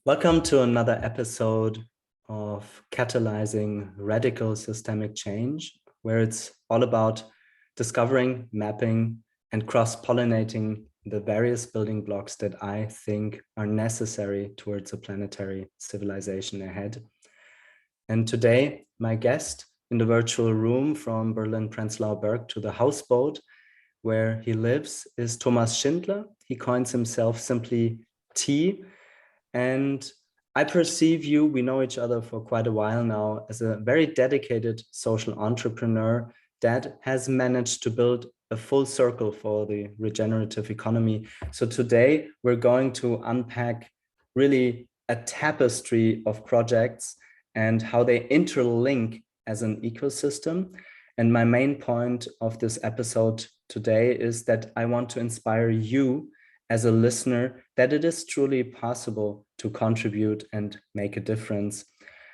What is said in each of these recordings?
Welcome to another episode of Catalyzing Radical Systemic Change, where it's all about discovering, mapping, and cross-pollinating the various building blocks that I think are necessary towards a planetary civilization ahead. And today, my guest in the virtual room from Berlin-Prenzlauer Berg to the houseboat where he lives is Thomas Schindler. He coins himself simply T. And I perceive you, we know each other for quite a while now, as a very dedicated social entrepreneur that has managed to build a full circle for the regenerative economy. So today we're going to unpack really a tapestry of projects and how they interlink as an ecosystem. And my main point of this episode today is that I want to inspire you as a listener that it is truly possible to contribute and make a difference.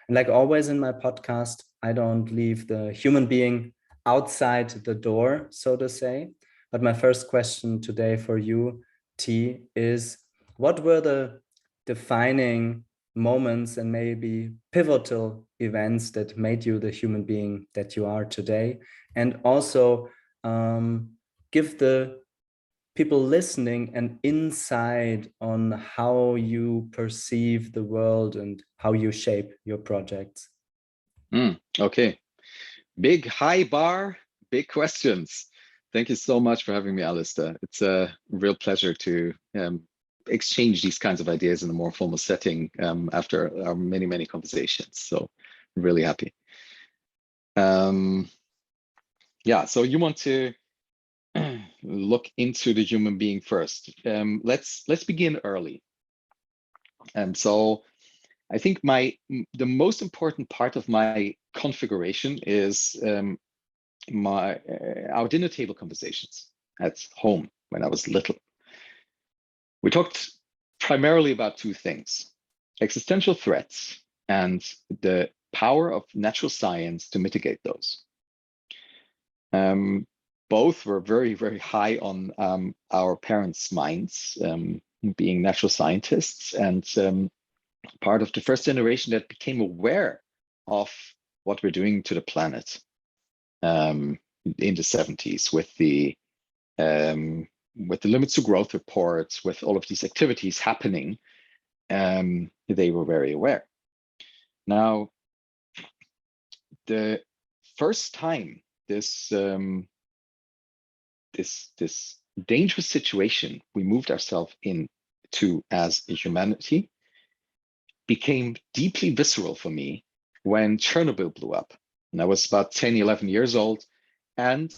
And like always in my podcast, I don't leave the human being outside the door, so to say. But my first question today for you, T, is what were the defining moments and maybe pivotal events that made you the human being that you are today? And also give the people listening an insight on how you perceive the world and how you shape your projects. Okay, big high bar, big questions. Thank you so much for having me, Alistair. It's a real pleasure to exchange these kinds of ideas in a more formal setting after our many conversations. So I'm really happy. Yeah, so you want to look into the human being first. Let's begin early. So I think the most important part of my configuration is our dinner table conversations at home when I was little. We talked primarily about two things: existential threats and the power of natural science to mitigate those. Both were very high on our parents' minds, being natural scientists and part of the first generation that became aware of what we're doing to the planet in the 70s with the limits to growth reports, with all of these activities happening. They were very aware. Now, the first time this dangerous situation we moved ourselves into as a humanity became deeply visceral for me when Chernobyl blew up. And I was about 10, 11 years old. And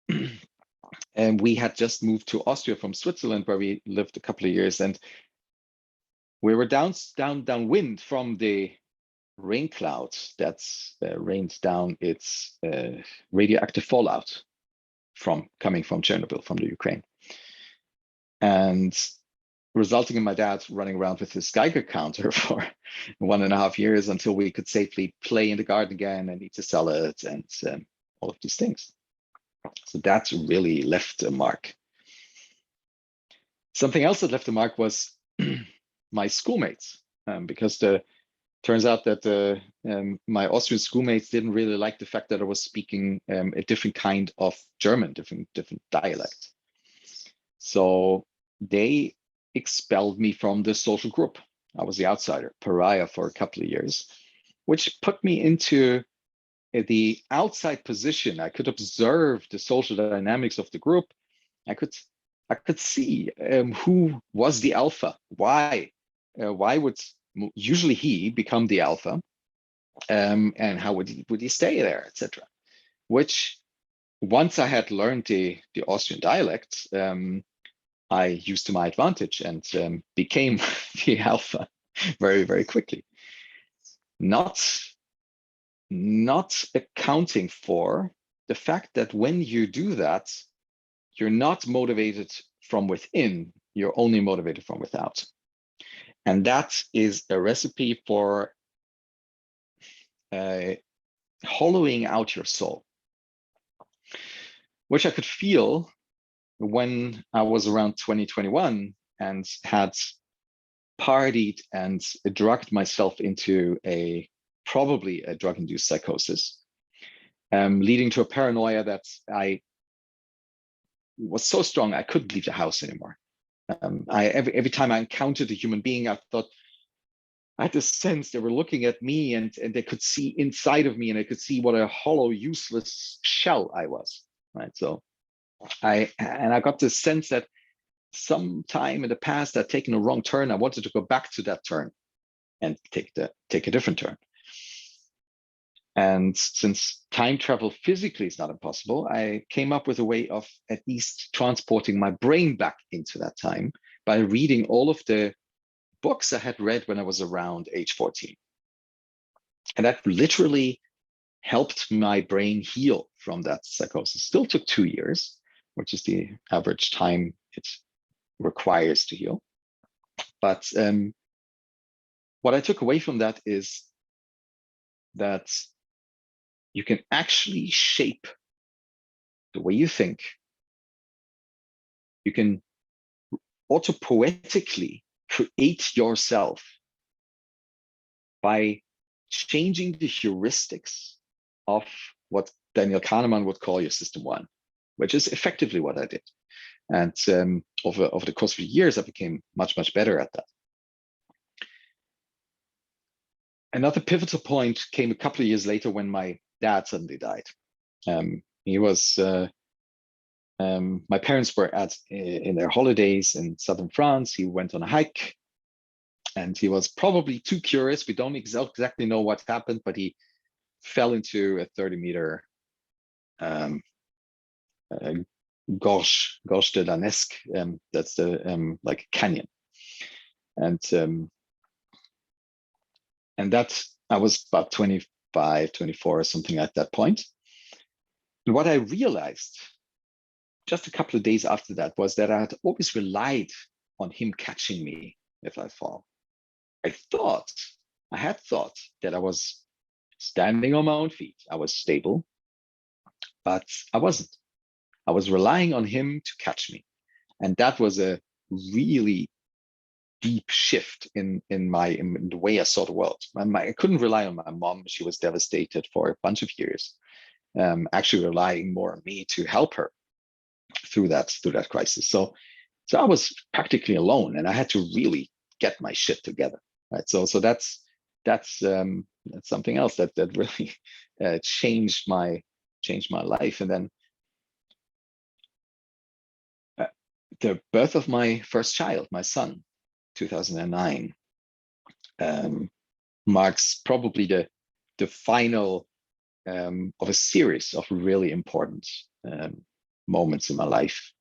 we had just moved to Austria from Switzerland, where we lived a couple of years. And we were downwind from the rain cloud that's rained down its radioactive fallout coming from Chernobyl, from the Ukraine. And resulting in my dad running around with his Geiger counter for 1.5 years until we could safely play in the garden again and eat a salad and all of these things. So that really left a mark. Something else that left a mark was my schoolmates, because turns out that my Austrian schoolmates didn't really like the fact that I was speaking a different kind of German, different dialect. So they expelled me from the social group. I was the outsider, pariah, for a couple of years, which put me into the outside position. I could observe the social dynamics of the group. I could see who was the alpha. Why would usually he become the alpha, and how would he stay there, etc. Which, once I had learned the Austrian dialect, I used to my advantage and became the alpha very quickly. Not accounting for the fact that when you do that, you're not motivated from within, you're only motivated from without. And that is a recipe for hollowing out your soul, which I could feel when I was around 2021 and had partied and drugged myself into probably a drug-induced psychosis, leading to a paranoia that I was so strong I couldn't leave the house anymore. Every time I encountered a human being, I thought, I had this sense they were looking at me and they could see inside of me, and they could see what a hollow, useless shell I was. Right. So I got this sense that sometime in the past I'd taken a wrong turn. I wanted to go back to that turn and take a different turn. And since time travel physically is not impossible, I came up with a way of at least transporting my brain back into that time by reading all of the books I had read when I was around age 14. And that literally helped my brain heal from that psychosis. Still took 2 years, which is the average time it requires to heal. But what I took away from that is that you can actually shape the way you think. You can autopoetically create yourself by changing the heuristics of what Daniel Kahneman would call your system one, which is effectively what I did. And over the course of the years, I became much, much better at that. Another pivotal point came a couple of years later when my dad suddenly died. He was, my parents were in their holidays in southern France. He went on a hike and he was probably too curious. We don't exactly know what happened, but he fell into a 30-meter Gorge de la Nesque. That's the like canyon. And that I was about 25, 24 or something at that point. And what I realized just a couple of days after that was that I had always relied on him catching me if I fall. I had thought that I was standing on my own feet. I was stable, but I wasn't. I was relying on him to catch me. And that was a really deep shift in the way I saw the world. I couldn't rely on my mom. She was devastated for a bunch of years, actually relying more on me to help her through that crisis. So I was practically alone, and I had to really get my shit together. Right. So that's something else that really changed my life. And then the birth of my first child, my son, 2009, marks probably the final of a series of really important moments in my life.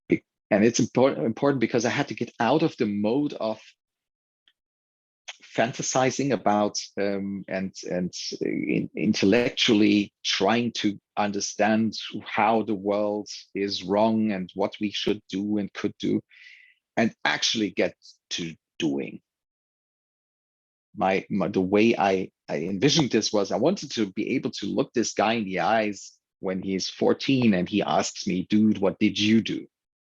And it's important because I had to get out of the mode of fantasizing about and intellectually trying to understand how the world is wrong and what we should do and could do, and actually get to doing. The way I envisioned this was I wanted to be able to look this guy in the eyes when he's 14 and he asks me, dude, what did you do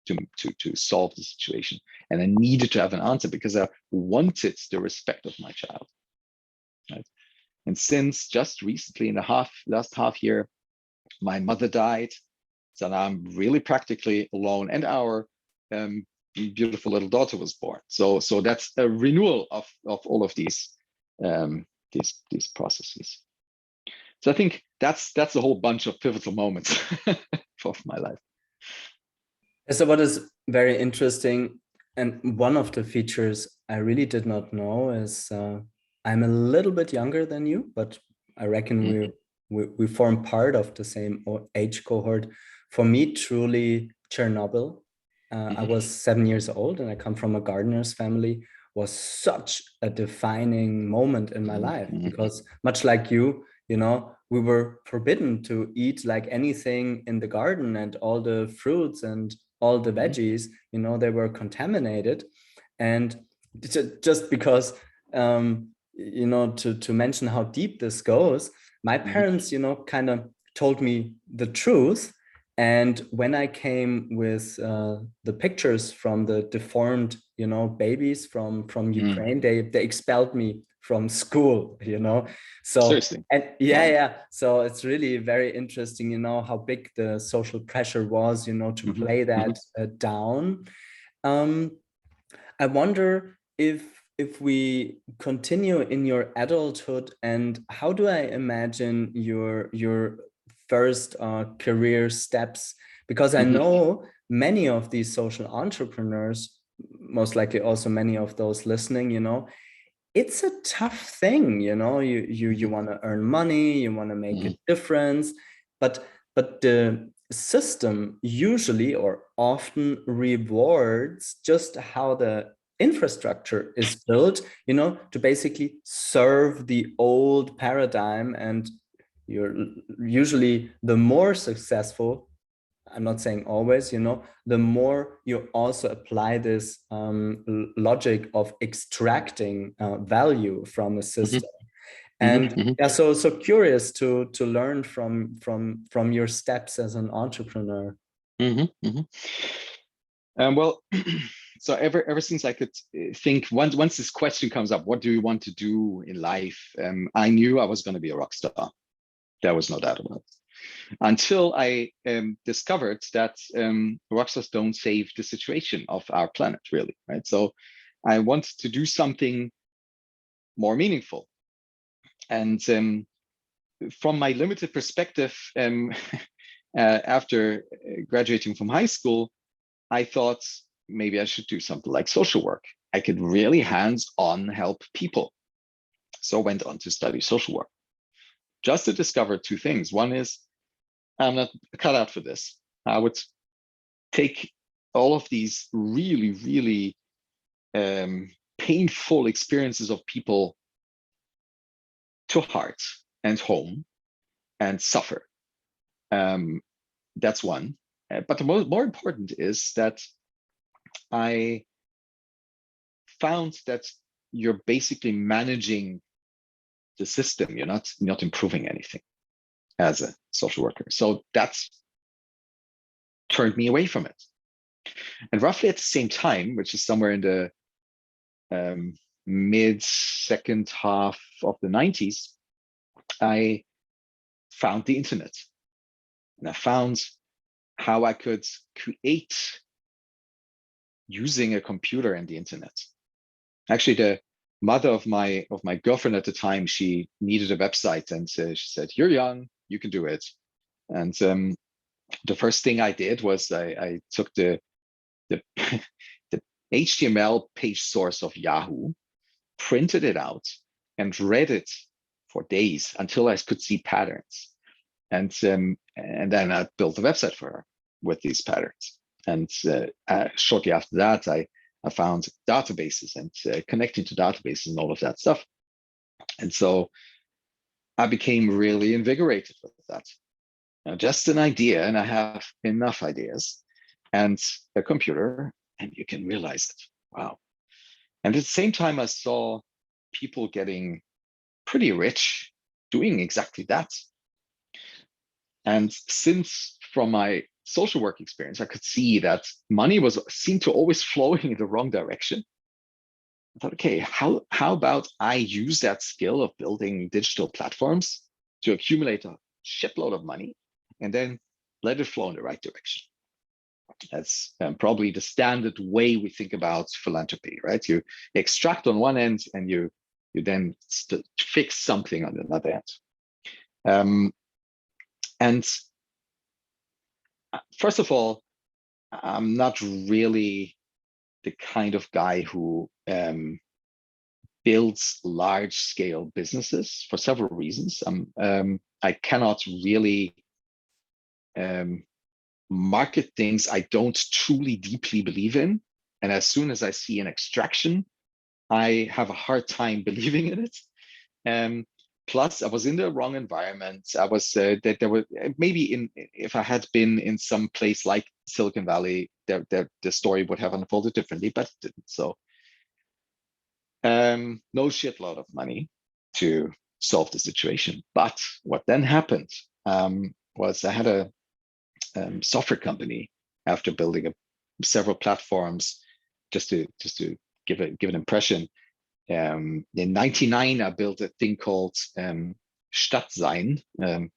to solve the situation? And I needed to have an answer because I wanted the respect of my child. Right? And since just recently in the last half year, my mother died. So now I'm really practically alone, and our beautiful little daughter was born. So that's a renewal of all of these processes. So I think that's a whole bunch of pivotal moments of my life. So what is very interesting, and one of the features I really did not know is I'm a little bit younger than you, but I reckon we form part of the same age cohort. For me, truly, Chernobyl. I was 7 years old and I come from a gardener's family, was such a defining moment in my life because much like you know, we were forbidden to eat like anything in the garden, and all the fruits and all the veggies, you know, they were contaminated. And just because, you know, to mention how deep this goes, my parents, you know, kind of told me the truth. And when I came with the pictures from the deformed, babies from Mm. Ukraine. They expelled me from school, So, Seriously. and Wow. yeah. So it's really very interesting, how big the social pressure was, to Hmm. play Hmm. that down. Um, I wonder if we continue in your adulthood, and how do I imagine your first career steps? Because I Hmm. know many of these social entrepreneurs, most likely also many of those listening, it's a tough thing, you Hmm. want to earn money, you want to make Hmm. a difference, but the system usually or often rewards just how the infrastructure is built, to basically serve the old paradigm. And you're usually the more successful, I'm not saying always, the more you also apply this logic of extracting value from a Hmm. system. Hmm. And Hmm. yeah, so curious to learn from your steps as an entrepreneur. Hmm. Hmm. Well, so ever since I could think, once this question comes up, what do you want to do in life? I knew I was going to be a rock star. There was no doubt about it. Until I discovered that rock stars don't save the situation of our planet, really, right? So I wanted to do something more meaningful. And from my limited perspective, after graduating from high school, I thought maybe I should do something like social work. I could really hands-on help people. So I went on to study social work, just to discover two things. One is I'm not cut out for this. I would take all of these really, really painful experiences of people to heart and home and suffer. That's one. But the more important is that I found that you're basically managing the system. You're not improving anything as a social worker. So that's turned me away from it. And roughly at the same time, which is somewhere in the mid second half of the 90s, I found the internet. And I found how I could create using a computer and the internet. Actually, the mother of my girlfriend at the time, she needed a website, and she said, "You're young, you can do it." And the first thing I did was I took the the HTML page source of Yahoo, printed it out, and read it for days until I could see patterns. And then I built a website for her with these patterns. And shortly after that, I found databases and connecting to databases and all of that stuff. And so I became really invigorated with that. Now, just an idea, and I have enough ideas and a computer, and you can realize it. Wow. And at the same time, I saw people getting pretty rich doing exactly that. And since from my social work experience, I could see that money seemed to always flowing in the wrong direction. I thought, okay, how about I use that skill of building digital platforms to accumulate a shitload of money and then let it flow in the right direction. That's probably the standard way we think about philanthropy, right? You extract on one end and you then fix something on another end. And first of all, I'm not really the kind of guy who builds large scale businesses for several reasons. I cannot really market things I don't truly deeply believe in. And as soon as I see an extraction, I have a hard time believing in it. Plus, I was in the wrong environment. I was that there were maybe if I had been in some place like Silicon Valley, the story would have unfolded differently, but it didn't. So, no shitload of money to solve the situation. But what then happened was I had a software company after building several platforms just to give an impression, in '99 I built a thing called Stadtsein,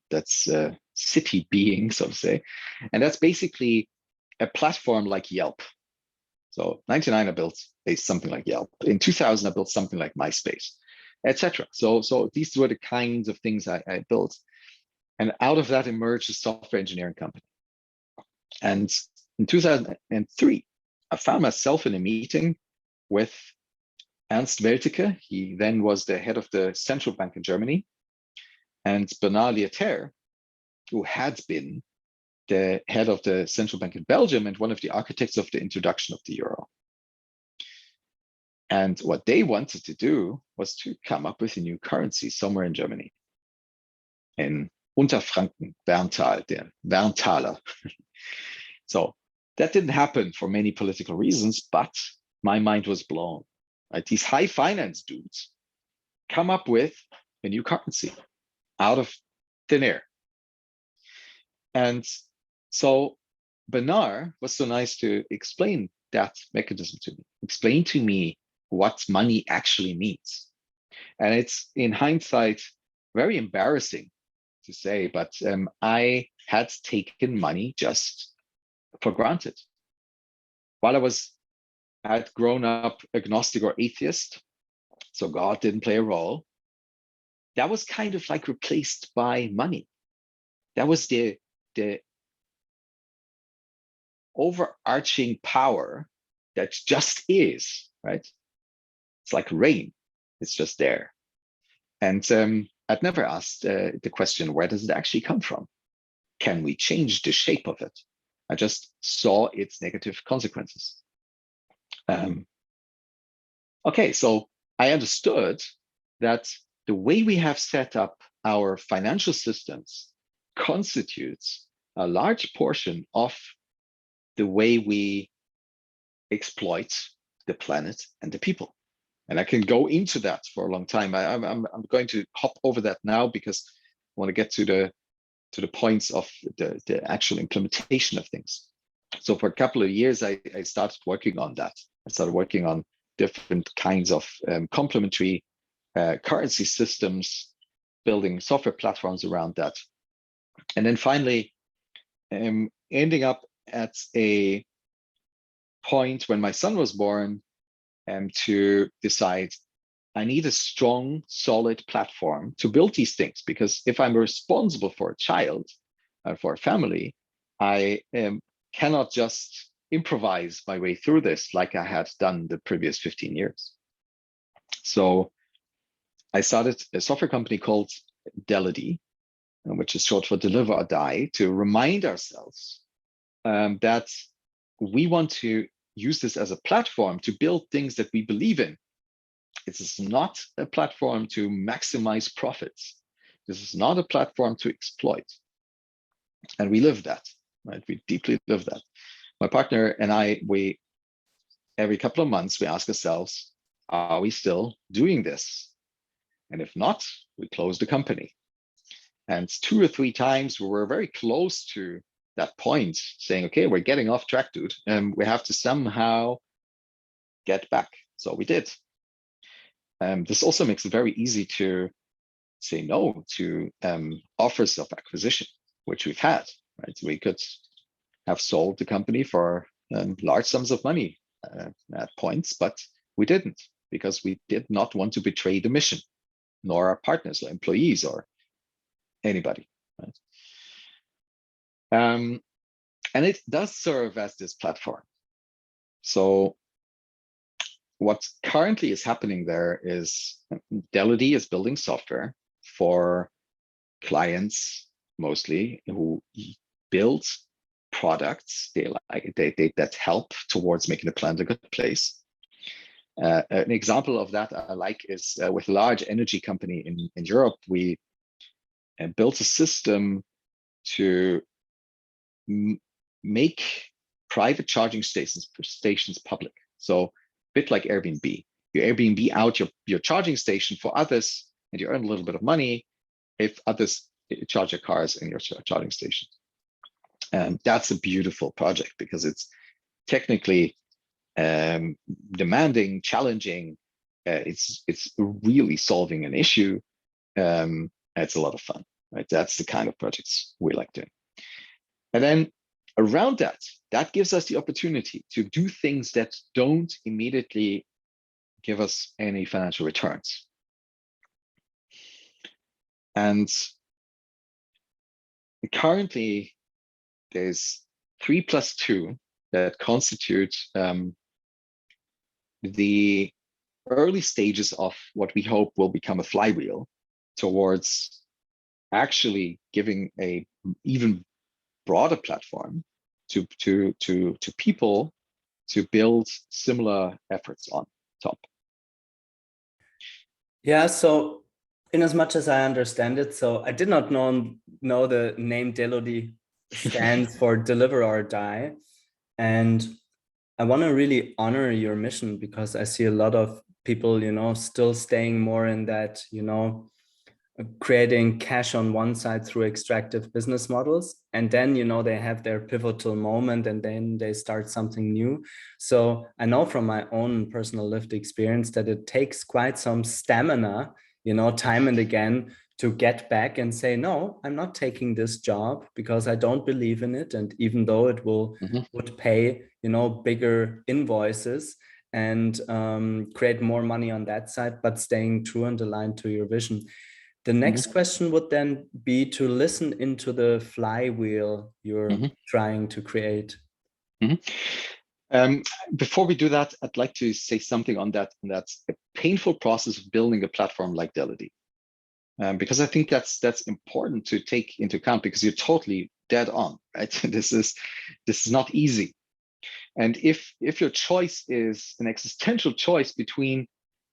that's city being, so to say, and that's basically a platform like Yelp. So '99 I built something like Yelp. In 2000 I built something like MySpace, etc. So these were the kinds of things I built, and out of that emerged a software engineering company. And in 2003, I found myself in a meeting with Ernst Welteke. He then was the head of the central bank in Germany, and Bernard Lietaer, who had been the head of the central bank in Belgium and one of the architects of the introduction of the euro. And what they wanted to do was to come up with a new currency somewhere in Germany, in Unterfranken, Berntal, the Berntaler. So that didn't happen for many political reasons, but my mind was blown. Right? These high finance dudes come up with a new currency out of thin air. And so Bernard was so nice to explain that mechanism to me, explain to me what money actually means. And it's, in hindsight, very embarrassing to say, but I had taken money just for granted. While I had grown up agnostic or atheist, so God didn't play a role, that was kind of like replaced by money. That was the overarching power that just is, right? It's like rain, it's just there. And I'd never asked the question, where does it actually come from? Can we change the shape of it? I just saw its negative consequences. Okay, so I understood that the way we have set up our financial systems constitutes a large portion of the way we exploit the planet and the people. And I can go into that for a long time. I'm going to hop over that now because I want to get to the points of the actual implementation of things. So for a couple of years, I started working on that. I started working on different kinds of complementary currency systems, building software platforms around that. And then finally, ending up at a point when my son was born, to decide I need a strong, solid platform to build these things. Because if I'm responsible for a child, for a family, I cannot just improvise my way through this like I had done the previous 15 years. So I started a software company called Delity, which is short for Deliver or Die, to remind ourselves that we want to use this as a platform to build things that we believe in. This is not a platform to maximize profits. This is not a platform to exploit. And we live that, right? We deeply live that. My partner and I, we every couple of months, we ask ourselves, are we still doing this? And if not, we close the company. And 2 or 3 times we were very close to that point, saying, okay, we're getting off track, dude, and we have to somehow get back. So we did. This also makes it very easy to say no to offers of acquisition, which we've had, right? We could have sold the company for large sums of money at points, but we didn't, because we did not want to betray the mission, nor our partners or employees or anybody, right? And it does serve as this platform. So what currently is happening there is Delity is building software for clients, mostly, who build products that help towards making the planet a good place. An example of that I like is with a large energy company in Europe. We built a system to make private charging stations public. So a bit like Airbnb. You Airbnb out your charging station for others, and you earn a little bit of money if others charge your cars in your charging station. And that's a beautiful project because it's technically demanding, challenging. It's really solving an issue. It's a lot of fun, right? That's the kind of projects we like doing. And then around that, that gives us the opportunity to do things that don't immediately give us any financial returns. And currently, there's 3+2 that constitute the early stages of what we hope will become a flywheel towards actually giving a even broader platform to people to build similar efforts on top. Yeah, so in as much as I understand it, so I did not know the name Delody stands for deliver or die. And I want to really honor your mission, because I see a lot of people, still staying more in that, creating cash on one side through extractive business models. And then, they have their pivotal moment and then they start something new. So I know from my own personal lived experience that it takes quite some stamina, time and again, to get back and say, no, I'm not taking this job because I don't believe in it. And even though it would pay, bigger invoices and create more money on that side, but staying true and aligned to your vision. The next question would then be to listen into the flywheel you're trying to create. Before we do that, I'd like to say something on that. And that's a painful process of building a platform like Delody. Because I think that's important to take into account, because you're totally dead on, right? This is not easy. And if your choice is an existential choice between,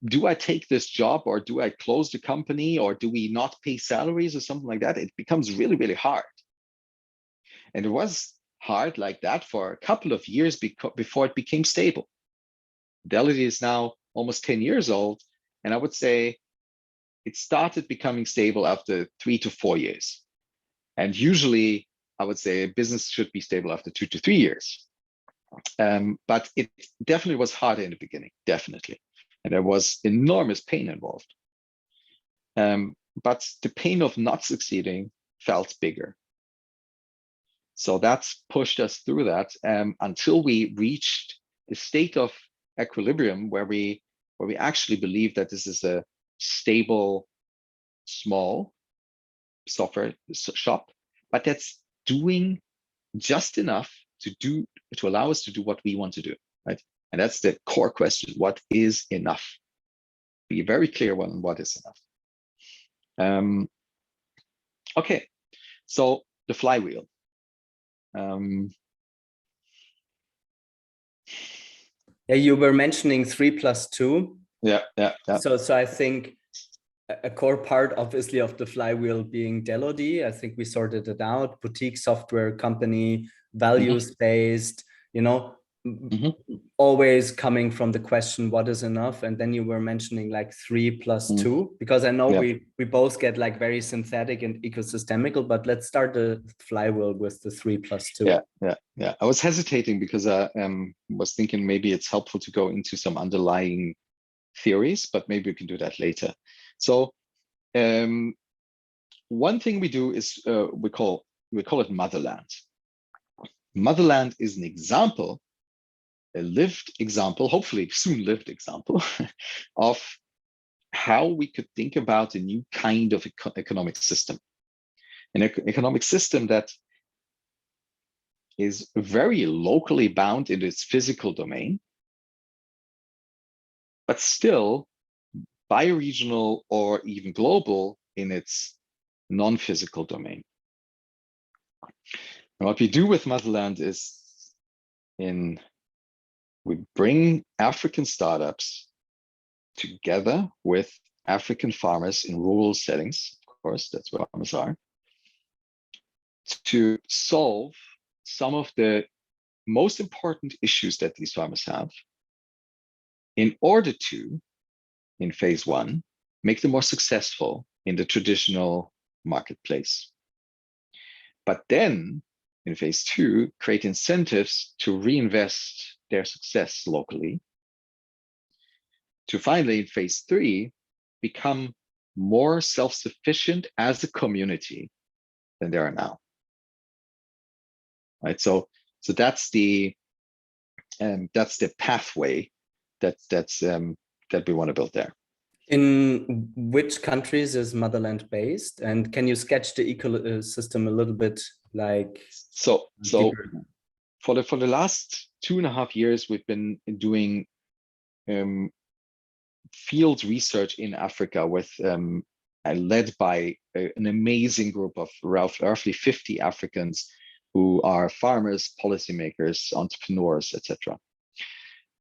do I take this job or do I close the company or do we not pay salaries or something like that, it becomes really, really hard. And it was hard like that for a couple of years before it became stable. Delody is now almost 10 years old. And I would say it started becoming stable after 3 to 4 years. And usually I would say a business should be stable after 2 to 3 years. But it definitely was harder in the beginning, definitely. And there was enormous pain involved. But the pain of not succeeding felt bigger. So that's pushed us through that until we reached a state of equilibrium where we actually believe that this is a stable, small software shop, but that's doing just enough to allow us to do what we want to do, right? And that's the core question: what is enough? Be very clear on what is enough. Okay, so the flywheel. Yeah, you were mentioning 3+2. Yeah. So I think a core part, obviously, of the flywheel being Delody. I think we sorted it out. Boutique software company, values-based, always coming from the question, what is enough? And then you were mentioning like 3+2, because I know we both get like very synthetic and ecosystemical, but let's start the flywheel with the 3+2. Yeah. I was hesitating because I was thinking maybe it's helpful to go into some underlying theories, but maybe we can do that later. So one thing we do is we call it motherland. Motherland is an example, a lived example, hopefully soon lived example, of how we could think about a new kind of economic system. An economic system that is very locally bound in its physical domain, but still bioregional or even global in its non-physical domain. And what we do with Motherland is we bring African startups together with African farmers in rural settings, of course, that's where farmers are, to solve some of the most important issues that these farmers have in order to, in phase one, make them more successful in the traditional marketplace. But then in phase two, create incentives to reinvest their success locally, to finally in phase 3 become more self-sufficient as a community than they are now. Right. So that's the pathway that we want to build there. In which countries is Motherland based, and can you sketch the ecosystem a little bit, like? So for the last 2.5 years, we've been doing field research in Africa with led by an amazing group of roughly 50 Africans who are farmers, policymakers, entrepreneurs, etc.,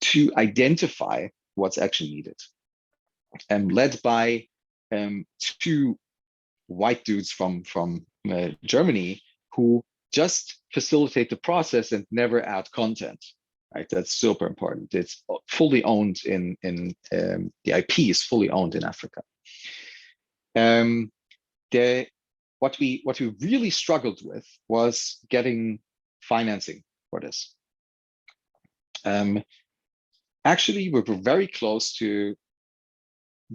to identify what's actually needed. Led by 2 white dudes from Germany who just facilitate the process and never add content. Right, that's super important. It's fully owned in the IP is fully owned in Africa. What we really struggled with was getting financing for this. Actually, we were very close to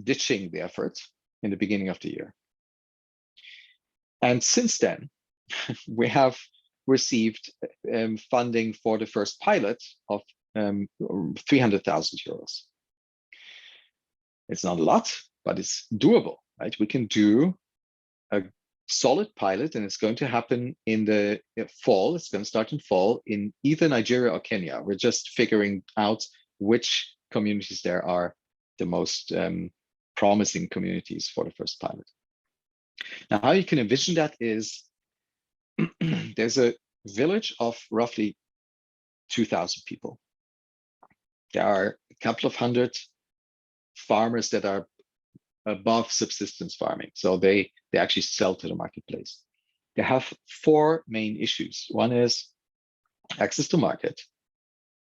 ditching the effort in the beginning of the year. And since then, we have received funding for the first pilot of 300,000 euros. It's not a lot, but it's doable, right? We can do a solid pilot, and it's going to happen in the fall. It's going to start in fall in either Nigeria or Kenya. We're just figuring out which communities there are the most promising communities for the first pilot. Now, how you can envision that is there's a village of roughly 2,000 people. There are a couple of hundred farmers that are above subsistence farming. So they actually sell to the marketplace. They have 4 main issues. One is access to market.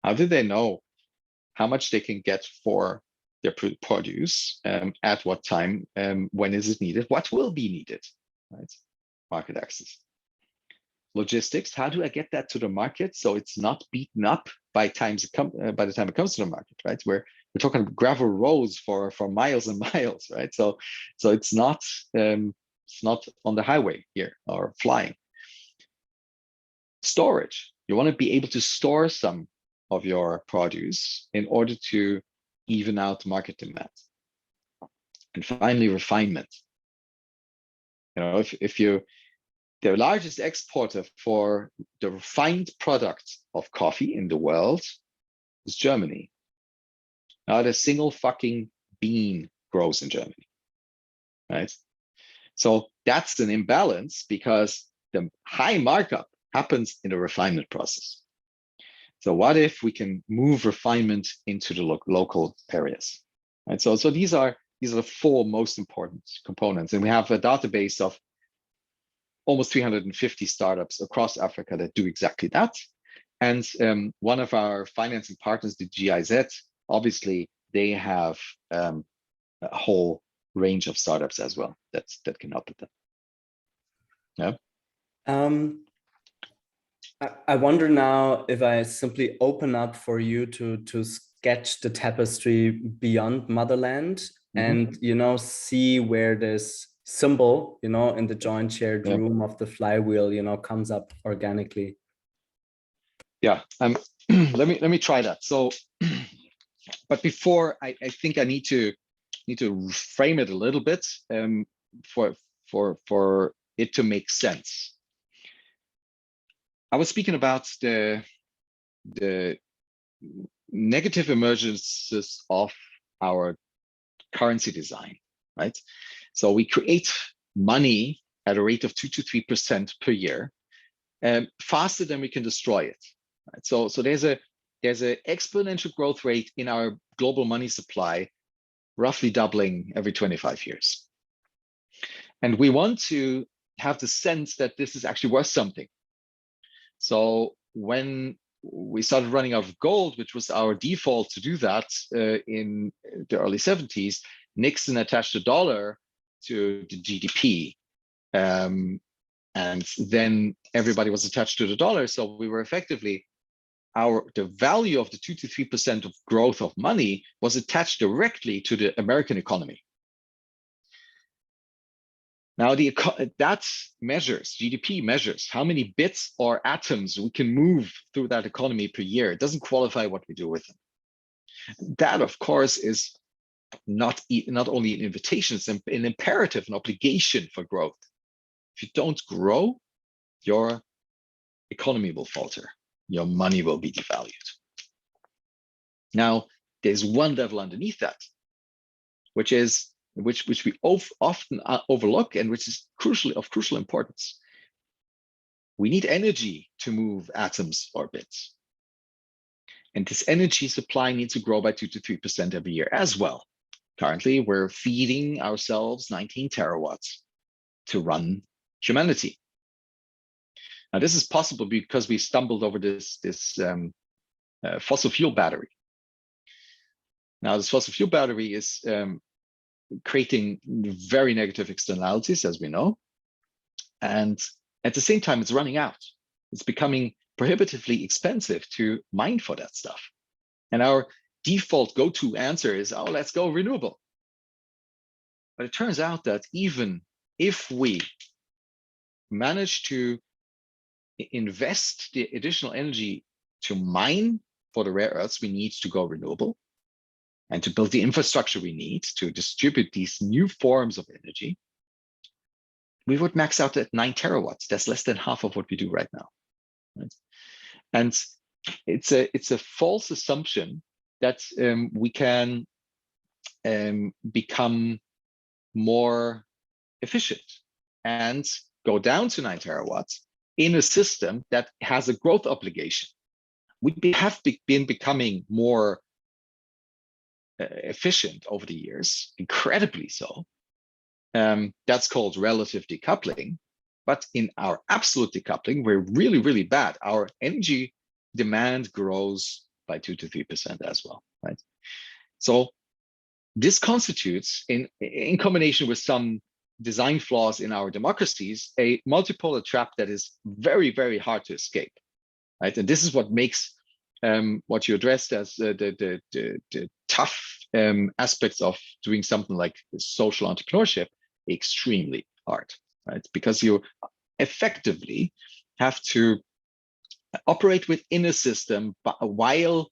How do they know how much they can get for their produce, at what time, when is it needed, what will be needed, right? Market access. Logistics, how do I get that to the market so it's not beaten up by the time it comes to the market, right? We're talking gravel roads for miles and miles, right? So it's not on the highway here or flying. Storage, you want to be able to store some of your produce in order to even out market demand. And finally, refinement. You know, if you the largest exporter for the refined product of coffee in the world is Germany. Not a single fucking bean grows in Germany, right? So that's an imbalance because the high markup happens in the refinement process. So what if we can move refinement into the local areas, right? So these are the 4 most important components, and we have a database of almost 350 startups across Africa that do exactly that. And one of our financing partners, the GIZ, obviously they have a whole range of startups as well that can help with that. Yeah. I wonder now if I simply open up for you to sketch the tapestry beyond Motherland, and see where this symbol, in the joint shared room of the flywheel, comes up organically. Yeah, let me try that. So, but before I think I need to frame it a little bit for it to make sense. I was speaking about the negative emergences of our currency design, right? So we create money at a rate of 2 to 3% per year, faster than we can destroy it. Right? So there's an exponential growth rate in our global money supply, roughly doubling every 25 years. And we want to have the sense that this is actually worth something. So when we started running out of gold, which was our default to do that in the early 70s, Nixon attached a dollar to the GDP. And then everybody was attached to the dollar. So we were effectively the value of the 2 to 3% of growth of money was attached directly to the American economy. Now, that measures, GDP measures how many bits or atoms we can move through that economy per year. It doesn't qualify what we do with them. That, of course, is not only an invitation, it's an imperative, an obligation for growth. If you don't grow, your economy will falter. Your money will be devalued. Now, there's one level underneath that, which we often overlook and which is of crucial importance. We need energy to move atoms or bits. And this energy supply needs to grow by 2 to 3% every year as well. Currently, we're feeding ourselves 19 terawatts to run humanity. Now, this is possible because we stumbled over this fossil fuel battery. Now, this fossil fuel battery is creating very negative externalities, as we know. And at the same time, it's running out. It's becoming prohibitively expensive to mine for that stuff. And our default go-to answer is, oh, let's go renewable. But it turns out that even if we manage to invest the additional energy to mine for the rare earths we need to go renewable, and to build the infrastructure we need to distribute these new forms of energy, we would max out at 9 terawatts. That's less than half of what we do right now. Right? And it's a false assumption that we can become more efficient and go down to 9 terawatts in a system that has a growth obligation. We have been becoming more efficient over the years, incredibly so. That's called relative decoupling. But in our absolute decoupling, we're really, really bad. Our energy demand grows by 2 to 3% as well, right? So this constitutes, in combination with some design flaws in our democracies, a multipolar trap that is very, very hard to escape, right? And this is what makes what you addressed as the tough aspects of doing something like social entrepreneurship extremely hard, right? Because you effectively have to operate within a system while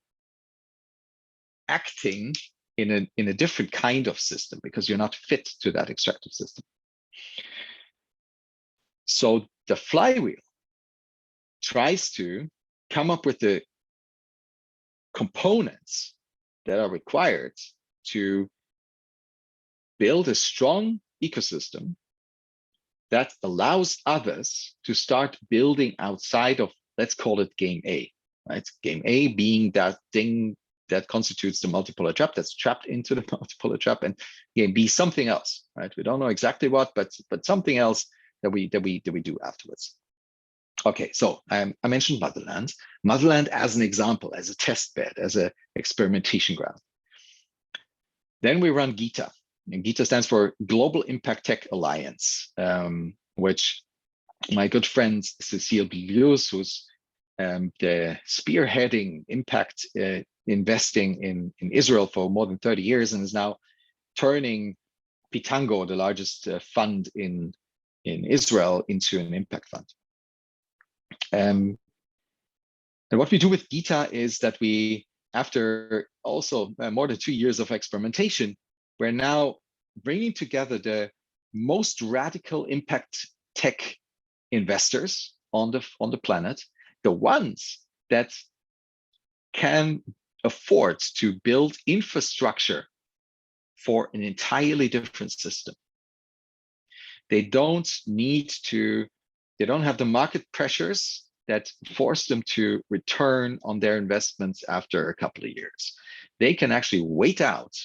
acting in a different kind of system because you're not fit to that extractive system. So the flywheel tries to come up with the components that are required to build a strong ecosystem that allows others to start building outside of, let's call it game A, right? Game A being that thing that constitutes the multipolar trap that's trapped into the multipolar trap, and game B something else, right? We don't know exactly what, but something else that we do afterwards. Okay, so I mentioned Motherland. Motherland as an example, as a test bed, as an experimentation ground. Then we run GITA, and GITA stands for Global Impact Tech Alliance, which my good friend Cecile Bilius, who's the spearheading impact investing in Israel for more than 30 years and is now turning Pitango, the largest fund in Israel, into an impact fund. And what we do with GITA is that we, after also more than 2 years of experimentation, we're now bringing together the most radical impact tech investors on the planet, the ones that can afford to build infrastructure for an entirely different system. They don't have the market pressures that force them to return on their investments after a couple of years. They can actually wait out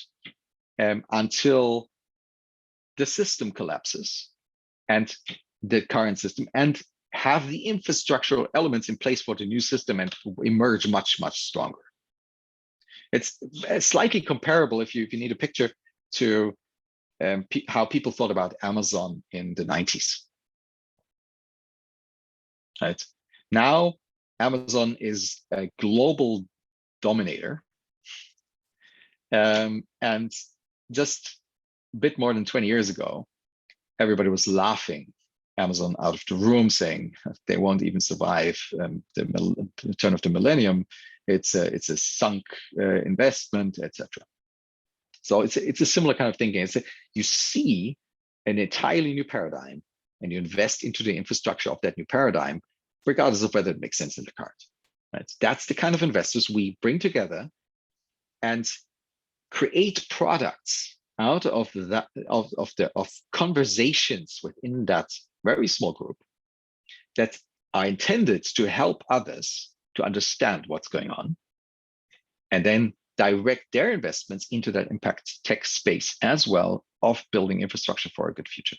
until the system collapses and the current system, and have the infrastructural elements in place for the new system and emerge much, much stronger. It's slightly comparable, if you need a picture, to how people thought about Amazon in the 90s. Right now, Amazon is a global dominator. And just a bit more than 20 years ago, everybody was laughing Amazon out of the room, saying they won't even survive the turn of the millennium. It's a sunk investment, etc. So it's a similar kind of thinking. You see an entirely new paradigm, and you invest into the infrastructure of that new paradigm, regardless of whether it makes sense in the current. Right? That's the kind of investors we bring together and create products out of that of conversations within that very small group that are intended to help others to understand what's going on, and then direct their investments into that impact tech space as well of building infrastructure for a good future.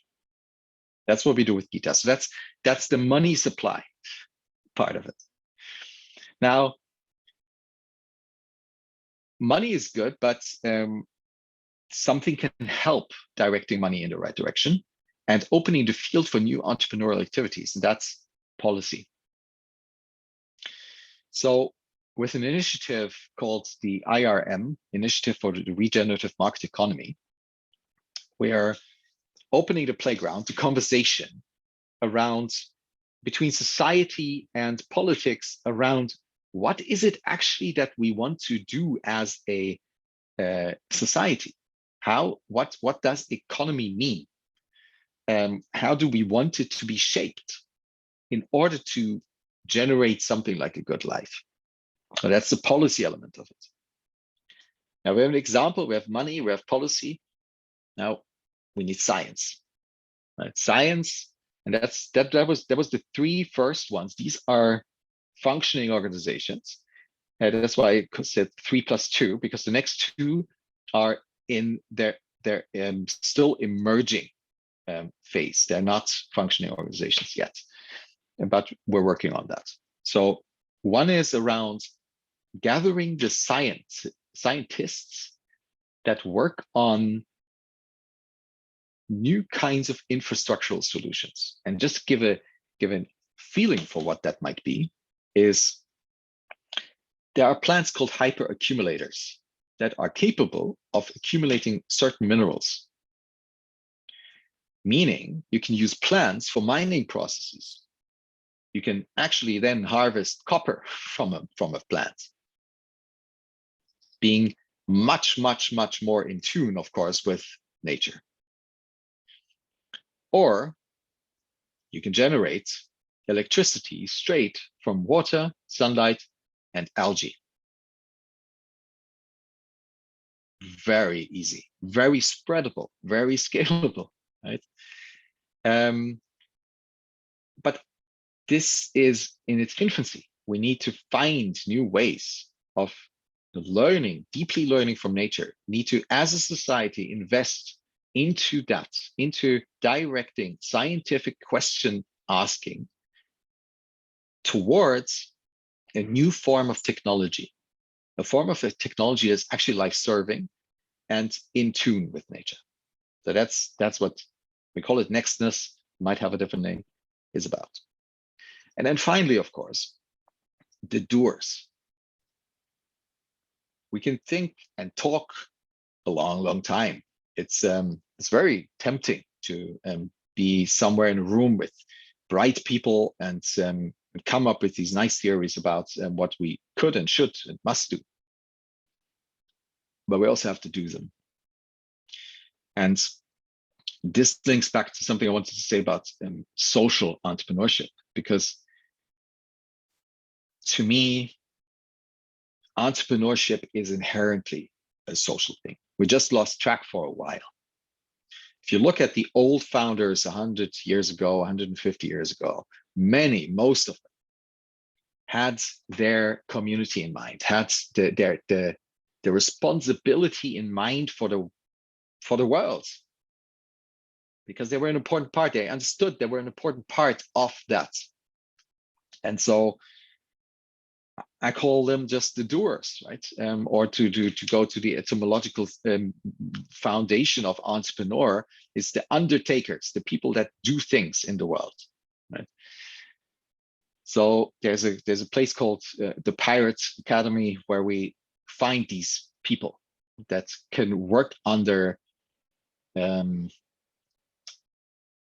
That's what we do with Gita. So that's the money supply part of it. Now, money is good, but something can help directing money in the right direction and opening the field for new entrepreneurial activities, and that's policy. So with an initiative called the IRM, Initiative for the Regenerative Market Economy, we are opening the playground, the conversation around between society and politics around what is it actually that we want to do as a society? What does economy mean? How do we want it to be shaped in order to generate something like a good life? So that's the policy element of it. Now we have an example, we have money, we have policy. Now we need science. Right? Science, and that was the three first ones. These are functioning organizations. That's why I said 3 + 2, because the next two are in their still emerging phase. They're not functioning organizations yet, but we're working on that. So one is around gathering the scientists that work on new kinds of infrastructural solutions. And just give a feeling for what that might be is there are plants called hyperaccumulators that are capable of accumulating certain minerals. Meaning you can use plants for mining processes. You can actually then harvest copper from a plant. Being much more in tune, of course, with nature. Or you can generate electricity straight from water, sunlight, and algae. Very easy, very spreadable, very scalable, right? But this is in its infancy. We need to find new ways of learning, deeply learning from nature. Need to, as a society, invest into that, into directing scientific question asking towards a new form of technology. A form of technology is actually life-serving and in tune with nature. So that's what we call it. Nextness, might have a different name, is about. And then finally, of course, the doers. We can think and talk a long time. It's very tempting to be somewhere in a room with bright people and come up with these nice theories about what we could and should and must do. But we also have to do them. And this links back to something I wanted to say about social entrepreneurship, because to me, entrepreneurship is inherently a social thing. We just lost track for a while. If you look at the old founders 100 years ago, 150 years ago, most of them had their community in mind, had the responsibility in mind for the world, because they were an important part. They understood they were an important part of that. And so I call them just the doers, right? Or to go to the etymological foundation of entrepreneur is the undertakers, the people that do things in the world, right? So there's a place called the Pirates Academy where we find these people that can work under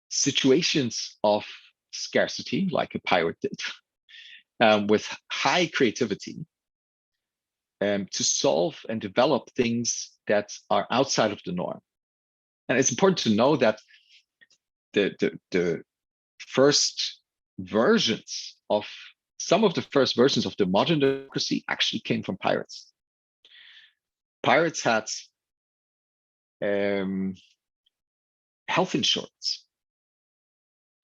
situations of scarcity, like a pirate did, with high creativity, to solve and develop things that are outside of the norm. And it's important to know that the first versions of some of the first versions of the modern democracy actually came from pirates. Pirates had health insurance.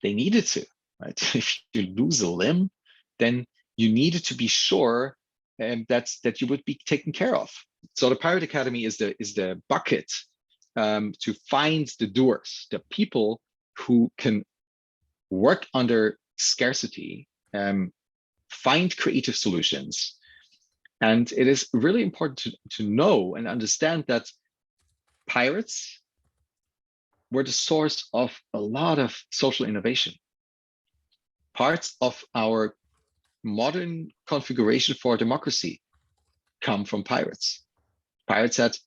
They needed to, right? If you lose a limb, then you needed to be sure that you would be taken care of. So the Pirate Academy is the bucket to find the doers, the people who can work under scarcity, find creative solutions. And it is really important to know and understand that pirates were the source of a lot of social innovation. Parts of our modern configuration for democracy come from pirates. Pirates had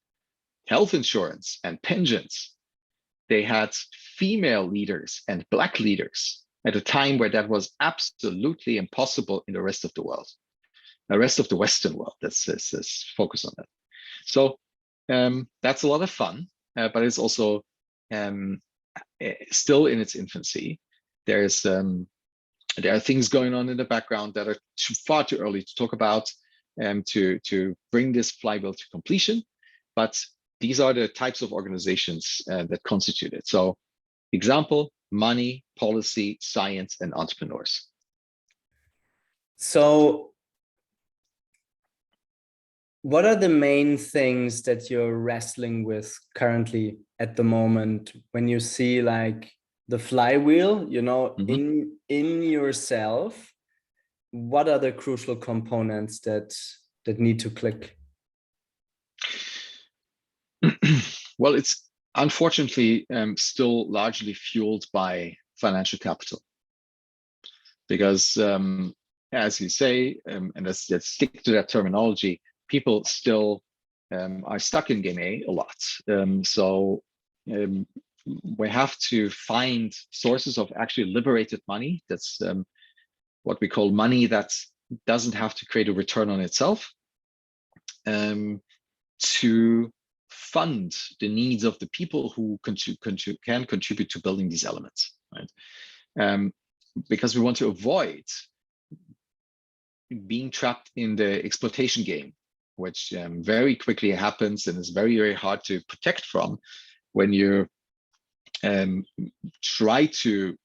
health insurance and pensions. They had female leaders and Black leaders at a time where that was absolutely impossible in the rest of the world, the rest of the Western world. Let's focus on that. So that's a lot of fun, but it's also still in its infancy. There are things going on in the background that are far too early to talk about to bring this flywheel to completion. But these are the types of organizations that constitute it. So example, money, policy, science, and entrepreneurs. So what are the main things that you're wrestling with currently at the moment when you see like the flywheel, you know, in yourself? What are the crucial components that need to click? Well, it's unfortunately still largely fueled by financial capital, because as you say, and let's stick to that terminology, people still are stuck in game A a lot. So we have to find sources of actually liberated money. That's what we call money that doesn't have to create a return on itself, to fund the needs of the people who can contribute to building these elements, right? Because we want to avoid being trapped in the exploitation game, which very quickly happens and is very, very hard to protect from when you try to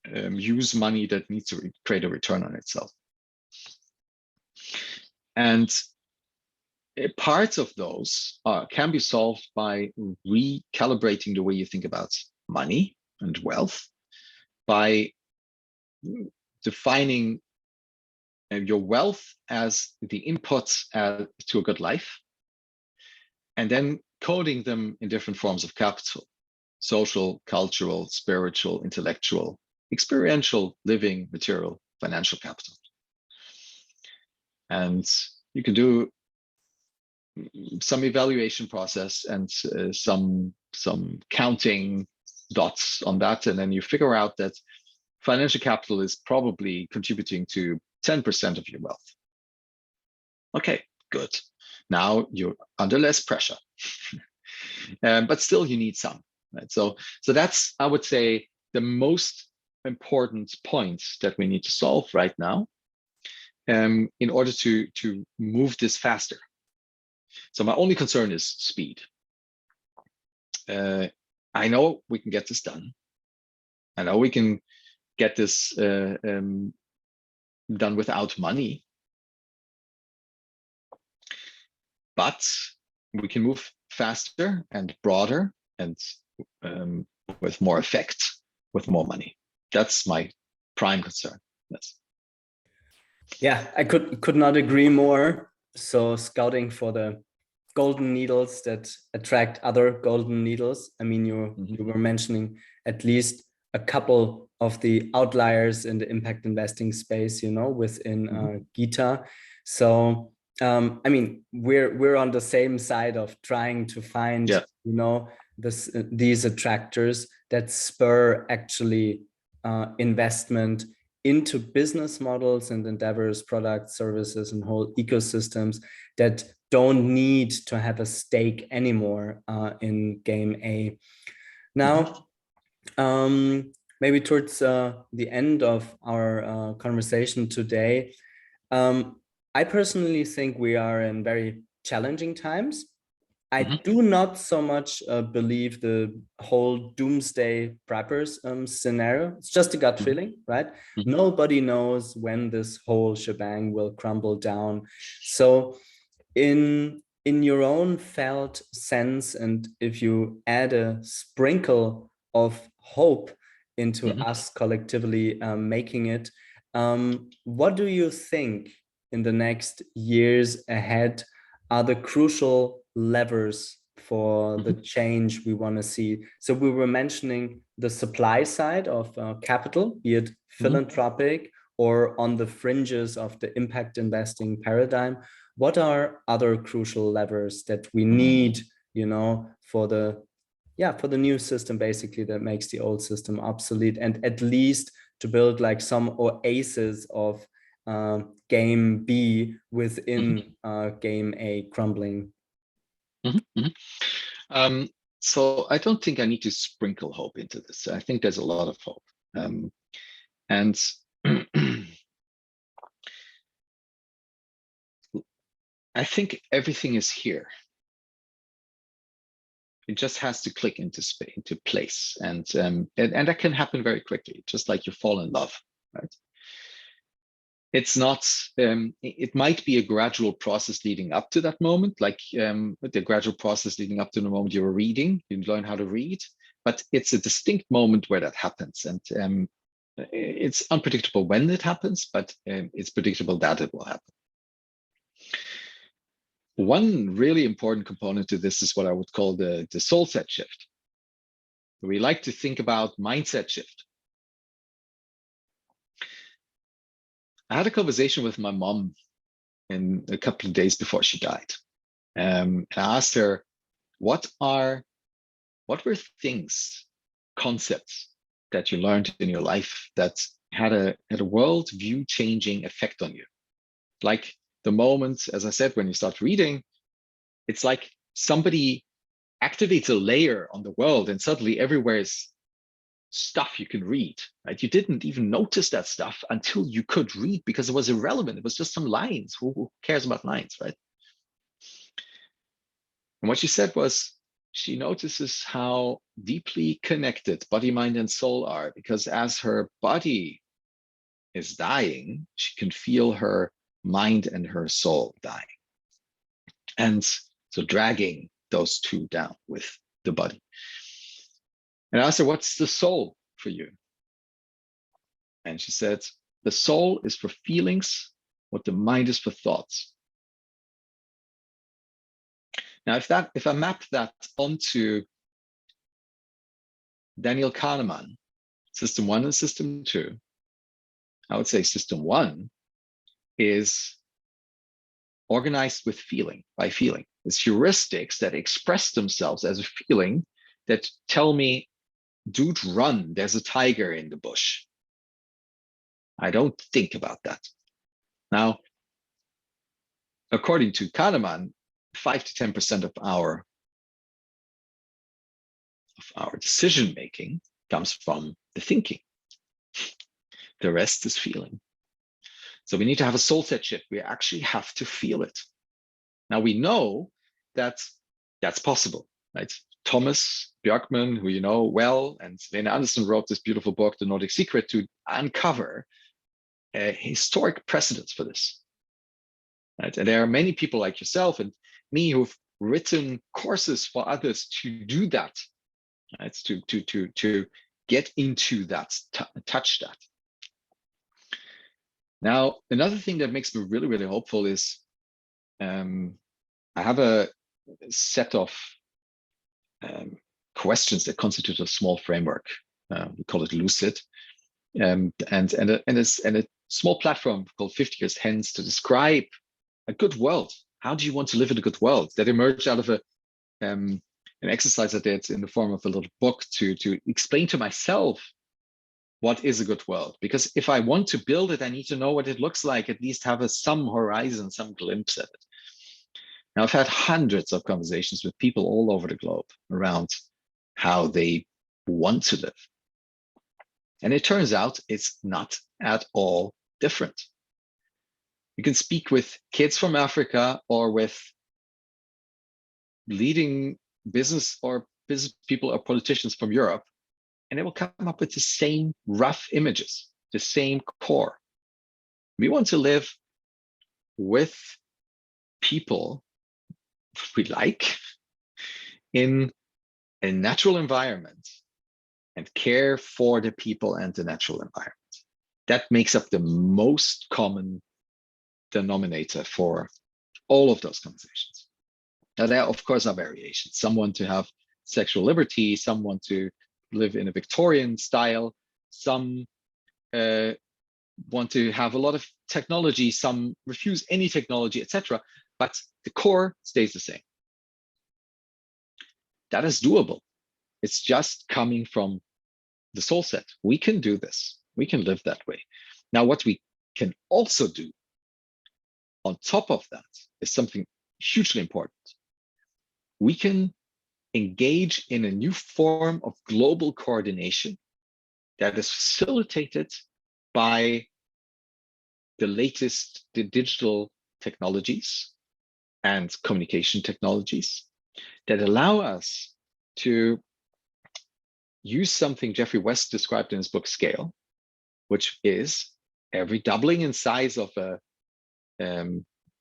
use money that needs to create a return on itself. And parts of those can be solved by recalibrating the way you think about money and wealth, by defining your wealth as the input to a good life, and then coding them in different forms of capital: social, cultural, spiritual, intellectual, experiential, living, material, financial capital. And you can do some evaluation process and some counting dots on that, and then you figure out that financial capital is probably contributing to 10% of your wealth. Okay, good. Now you're under less pressure, but still you need some, right? So that's, I would say, the most important point that we need to solve right now in order to move this faster. So my only concern is speed. I know we can get this done. I know we can get this done without money, but we can move faster and broader and with more effect, with more money. That's my prime concern. Yes. Yeah, I could not agree more. So scouting for the golden needles that attract other golden needles. I mean, you were mentioning at least a couple of the outliers in the impact investing space, you know, within Gita. So I mean, we're on the same side of trying to find, Yeah. you know, these attractors that spur actually investment into business models and endeavors, products, services, and whole ecosystems that don't need to have a stake anymore in game A. Now, maybe towards the end of our conversation today, I personally think we are in very challenging times. I do not so much believe the whole doomsday preppers scenario. It's just a gut feeling, right? Nobody knows when this whole shebang will crumble down. So in your own felt sense, and if you add a sprinkle of hope into us collectively making it, what do you think in the next years ahead are the crucial levers for the change we want to see? So we were mentioning the supply side of capital, be it philanthropic or on the fringes of the impact investing paradigm. What are other crucial levers that we need, you know, for the new system, basically, that makes the old system obsolete, and at least to build like some oasis of game B within game A crumbling? So I don't think I need to sprinkle hope into this. I think there's a lot of hope. And I think everything is here. It just has to click into space, into place, and that can happen very quickly, just like you fall in love, right? It's not. It might be a gradual process leading up to that moment, like the gradual process leading up to the moment you're reading, you learn how to read. But it's a distinct moment where that happens, and it's unpredictable when it happens, but it's predictable that it will happen. One really important component to this is what I would call the soul set shift. We like to think about mindset shift. I had a conversation with my mom in a couple of days before she died. I asked her, what were things, concepts that you learned in your life that had a world view changing effect on you? Like the moment, as I said, when you start reading, it's like somebody activates a layer on the world and suddenly everywhere is stuff you can read, right? You didn't even notice that stuff until you could read because it was irrelevant. It was just some lines. Who cares about lines, right? And what she said was she notices how deeply connected body, mind, and soul are, because as her body is dying, she can feel her mind and her soul dying. And so dragging those two down with the body. And I asked her, what's the soul for you? And she said, the soul is for feelings, what the mind is for thoughts. Now, if I map that onto Daniel Kahneman, system 1 and system 2, I would say system 1 is organized with feeling, by feeling. It's heuristics that express themselves as a feeling that tell me, dude, run, there's a tiger in the bush. I don't think about that. Now, according to Kahneman, 5 to 10% of our decision making comes from the thinking. The rest is feeling. So we need to have a soul set shift. We actually have to feel it. Now we know that that's possible, right? Thomas Björkman, who you know well, and Lena Anderson wrote this beautiful book, The Nordic Secret, to uncover historic precedents for this. Right? And there are many people like yourself and me who've written courses for others to do that, right? To get into that, touch that. Now, another thing that makes me really, really hopeful is I have a set of questions that constitute a small framework. We call it Lucid. and a small platform called 50 Years Hence to describe a good world. How do you want to live in a good world? That emerged out of an exercise I did in the form of a little book to explain to myself what is a good world. Because if I want to build it, I need to know what it looks like, at least have some horizon, some glimpse at it. Now, I've had hundreds of conversations with people all over the globe around how they want to live. And it turns out it's not at all different. You can speak with kids from Africa or with leading business people or politicians from Europe, and they will come up with the same rough images, the same core. We want to live with people we like in a natural environment and care for the people and the natural environment. That makes up the most common denominator for all of those conversations. Now, there, of course, are variations. Some want to have sexual liberty, some want to live in a Victorian style, some want to have a lot of technology, some refuse any technology, etc. But the core stays the same. That is doable. It's just coming from the soul set. We can do this. We can live that way. Now, what we can also do on top of that is something hugely important. We can engage in a new form of global coordination that is facilitated by the latest digital technologies and communication technologies that allow us to use something Jeffrey West described in his book Scale, which is every doubling in size of a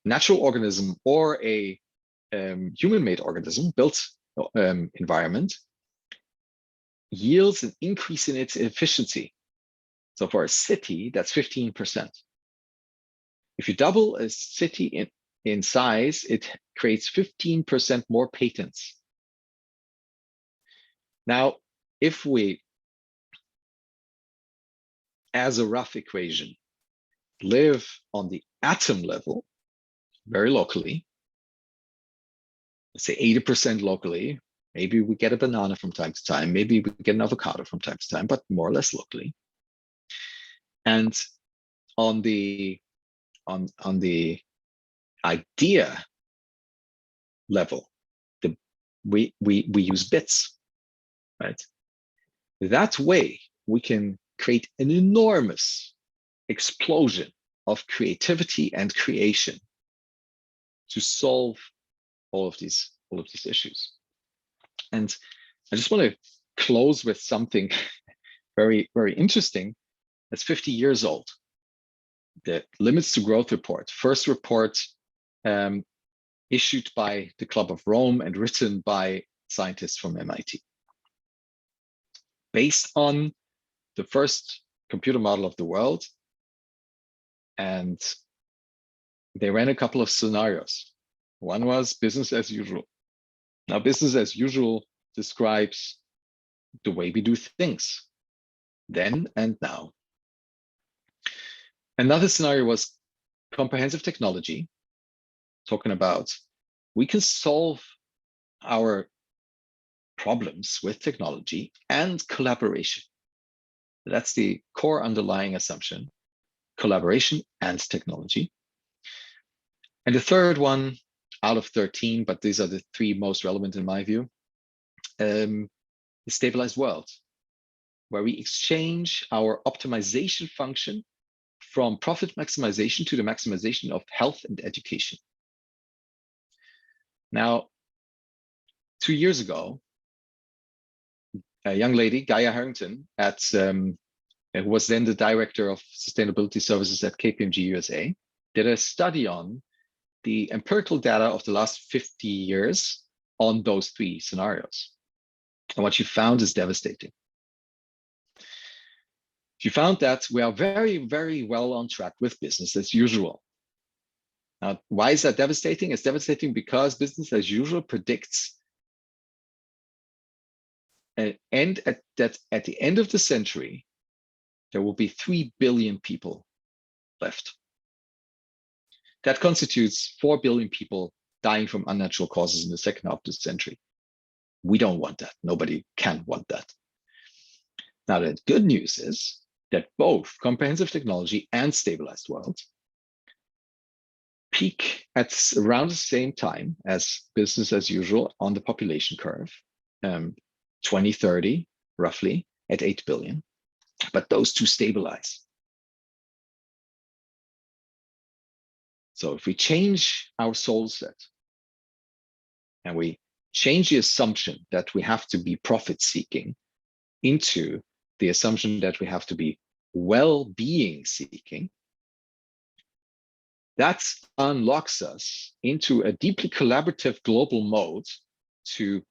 natural organism or a human-made organism, built environment, yields an increase in its efficiency. So for a city, that's 15%. If you double a city in size, it creates 15% more patents. Now, if we, as a rough equation, live on the atom level, very locally, let's say 80% locally, maybe we get a banana from time to time, maybe we get an avocado from time to time, but more or less locally. And on the idea level, we use bits, right? That way we can create an enormous explosion of creativity and creation to solve all of these issues. And I just want to close with something very, very interesting. That's 50 years old. The Limits to Growth report, first report issued by the Club of Rome and written by scientists from MIT. Based on the first computer model of the world. And they ran a couple of scenarios. One was business as usual. Now, business as usual describes the way we do things, then and now. Another scenario was comprehensive technology, talking about we can solve our problems with technology and collaboration. That's the core underlying assumption, collaboration and technology. And the third one, out of 13, but these are the three most relevant in my view, is stabilized world, where we exchange our optimization function from profit maximization to the maximization of health and education. Now, 2 years ago, a young lady, Gaia Harrington, who was then the director of sustainability services at KPMG USA, did a study on the empirical data of the last 50 years on those three scenarios. And what she found is devastating. She found that we are very, very well on track with business as usual. Now, why is that devastating? It's devastating because business as usual predicts at the end of the century, there will be 3 billion people left. That constitutes 4 billion people dying from unnatural causes in the second half of the century. We don't want that. Nobody can want that. Now, the good news is that both comprehensive technology and stabilized world peak at around the same time as business as usual on the population curve, 2030, roughly, at 8 billion. But those two stabilize. So if we change our soul set and we change the assumption that we have to be profit-seeking into the assumption that we have to be well-being seeking, that unlocks us into a deeply collaborative global mode to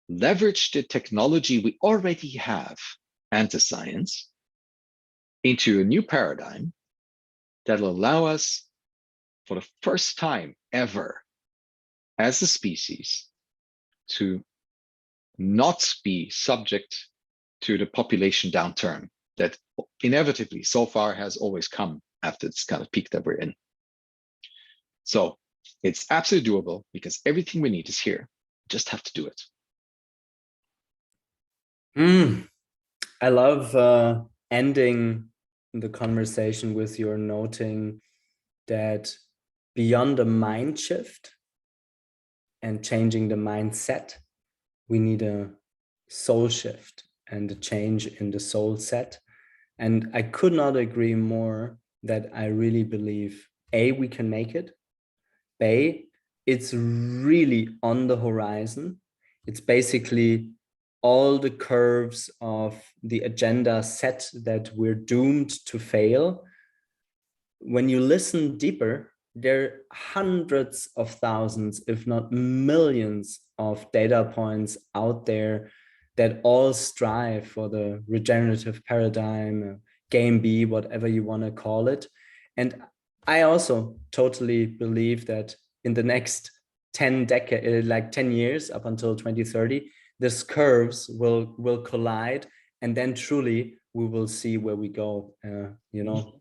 leverage the technology we already have and the science into a new paradigm that will allow us, for the first time ever as a species, to not be subject to the population downturn that inevitably so far has always come after this kind of peak that we're in. So it's absolutely doable because everything we need is here. We just have to do it. I love ending the conversation with your noting that beyond a mind shift and changing the mindset, we need a soul shift and a change in the soul set. And I could not agree more that I really believe, A, we can make it. B, it's really on the horizon. It's basically all the curves of the agenda set that we're doomed to fail. When you listen deeper, there are hundreds of thousands, if not millions, of data points out there that all strive for the regenerative paradigm, game B, whatever you want to call it. And I also totally believe that in the next 10 years up until 2030, these curves will collide, and then truly we will see where we go,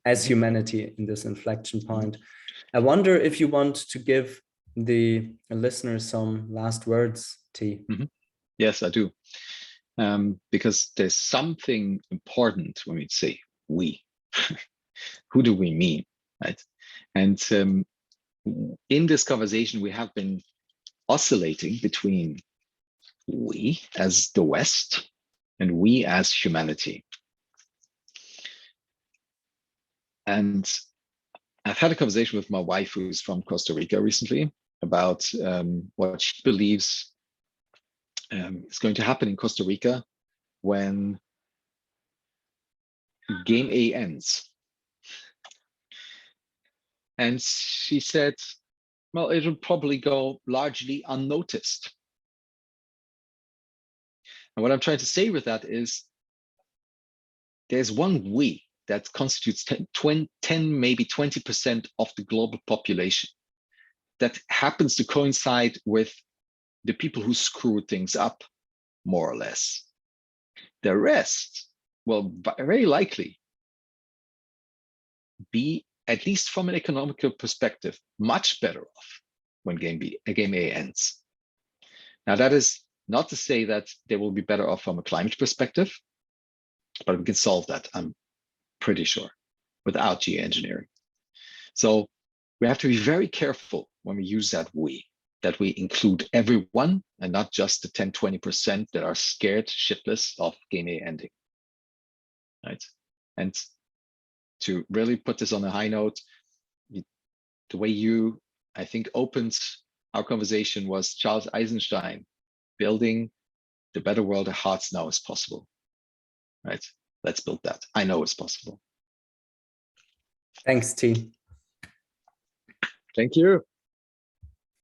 as humanity in this inflection point. I wonder if you want to give the listeners some last words, T. Yes, I do. Because there's something important when we say we. Who do we mean, right? And in this conversation, we have been oscillating between we as the West and we as humanity. And I've had a conversation with my wife, who's from Costa Rica recently, about what she believes is going to happen in Costa Rica when game A ends. And she said, well, it'll probably go largely unnoticed. And what I'm trying to say with that is there's one we that constitutes 10, maybe 20% of the global population that happens to coincide with the people who screw things up, more or less. The rest will very likely be, at least from an economical perspective, much better off when game A ends. Now, that is not to say that they will be better off from a climate perspective, but we can solve that, I'm pretty sure, without geoengineering. So we have to be very careful when we use that we include everyone and not just the 10, 20% that are scared shitless of game A ending, right? And to really put this on a high note, the way you, I think, opened our conversation was Charles Eisenstein building the better world our hearts know is possible, right? Let's build that. I know it's possible. Thanks, T. Thank you.